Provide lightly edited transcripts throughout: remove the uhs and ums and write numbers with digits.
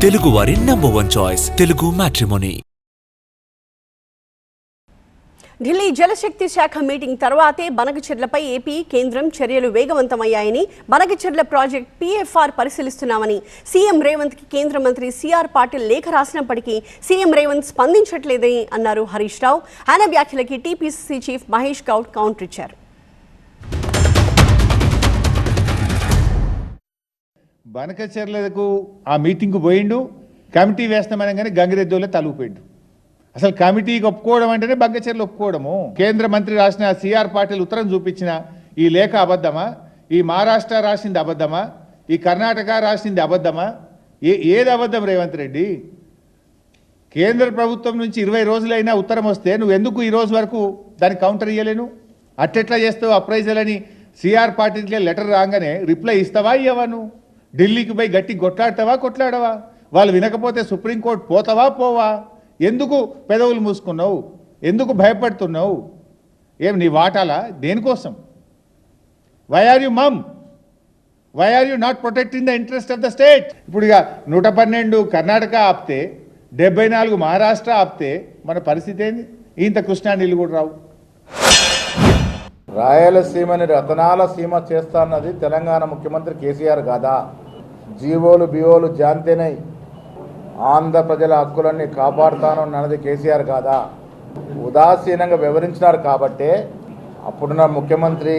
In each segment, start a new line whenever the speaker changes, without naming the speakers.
తెలుగువారి #1 choice Telugu matrimony.
Delhi జలశక్తి శాఖ meeting తర్వాతే బనకచెర్లపై ఏపీ కేంద్రం చర్యలు వేగవంతమయ్యాయని, బనకచెర్ల ప్రాజెక్ట్ పీఎఫ్ఆర్ పరిశీలిస్తున్నామని సీఎం రేవంత్ కి కేంద్ర మంత్రి సిఆర్ పాటిల్ లేఖ రాసినప్పటికీ సీఎం రేవంత్ స్పందించట్లేదని అన్నారు హరీష్ రావు. ఆయన వ్యాఖ్యలకి TPCC chief Mahesh Goud counter ఇచ్చారు.
బనకచెర్లకు ఆ మీటింగ్కు పోయిండు, కమిటీ వేస్తామనగానే గంగిరెద్దులే తలుపుపోయిండు. అసలు కమిటీకి ఒప్పుకోవడం అంటేనే బనకచెర్లు ఒప్పుకోవడము. కేంద్ర మంత్రి రాసిన సిఆర్ పాటిల్ ఉత్తరం చూపించిన ఈ లేఖ అబద్ధమా, ఈ మహారాష్ట్ర రాసింది అబద్ధమా, ఈ కర్ణాటక రాసింది అబద్ధమా, ఏది అబద్ధం రేవంత్ రెడ్డి? కేంద్ర ప్రభుత్వం నుంచి 20 రోజులైనా ఉత్తరం వస్తే నువ్వు ఎందుకు ఈ రోజు వరకు దానికి కౌంటర్ ఇయ్యలేను? అట్టెట్లా చేస్తావు అప్రైజల్ అని సిఆర్ పాటిల్కి లెటర్ రాగానే రిప్లై ఇస్తావా ఇవ్వవా? నువ్వు ఢిల్లీకి పోయి గట్టి కొట్లాడవా? వాళ్ళు వినకపోతే సుప్రీంకోర్టు పోతావా పోవా? ఎందుకు పెదవులు మూసుకున్నావు? ఎందుకు భయపడుతున్నావు? ఏం నీ వాటాలా? దేనికోసం? Why are you mum? Why are you not protecting the interest of the state? ఇప్పుడు ఇక 112 కర్ణాటక ఆపితే, 74 మహారాష్ట్ర ఆపితే మన పరిస్థితి ఏంది? ఇంత కృష్ణా నీళ్ళు కూడా రావు.
రాయలసీమని రతనాల సీమ చేస్తాన్నది తెలంగాణ ముఖ్యమంత్రి కేసీఆర్ కాదా? జీవోలు బివోలు జాంతేనై ఆంధ్ర ప్రజల హక్కులన్నీ కాపాడుతాను అన్నది కేసీఆర్ కాదా? ఉదాసీనంగా వివరించినారు కాబట్టే అప్పుడున్న ముఖ్యమంత్రి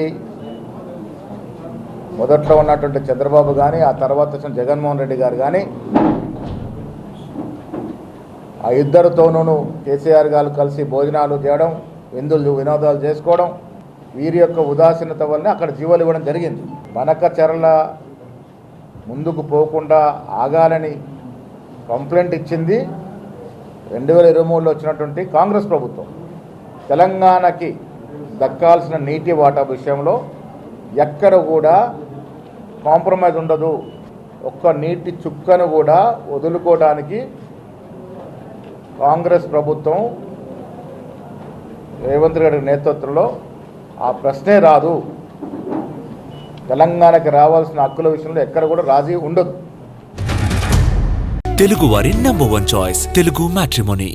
మొదట్లో ఉన్నటువంటి చంద్రబాబు కానీ, ఆ తర్వాత వచ్చిన జగన్మోహన్ రెడ్డి గారు కానీ, ఆ ఇద్దరితోనూ కేసీఆర్ గారు కలిసి భోజనాలు చేయడం, వినోదాలు చేసుకోవడం, వీరి యొక్క ఉదాసీనత వల్లనే అక్కడ జీవోలు ఇవ్వడం జరిగింది. బనకచెర్ల ముందుకు పోకుండా ఆగాలని కంప్లైంట్ ఇచ్చింది 2023లో వచ్చినటువంటి కాంగ్రెస్ ప్రభుత్వం. తెలంగాణకి దక్కాల్సిన నీటి వాటా విషయంలో ఎక్కడ కూడా కాంప్రమైజ్ ఉండదు. ఒక్క నీటి చుక్కను కూడా వదులుకోవడానికి కాంగ్రెస్ ప్రభుత్వం రేవంత్ రెడ్డి నేతృత్వంలో ఆ ప్రశ్నే రాదు. తెలంగాణకి రావాల్సిన హక్కుల విషయంలో ఎక్కడ కూడా రాజీ ఉండదు.
తెలుగువారి #1 చాయిస్ తెలుగు మ్యాట్రిమోనీ.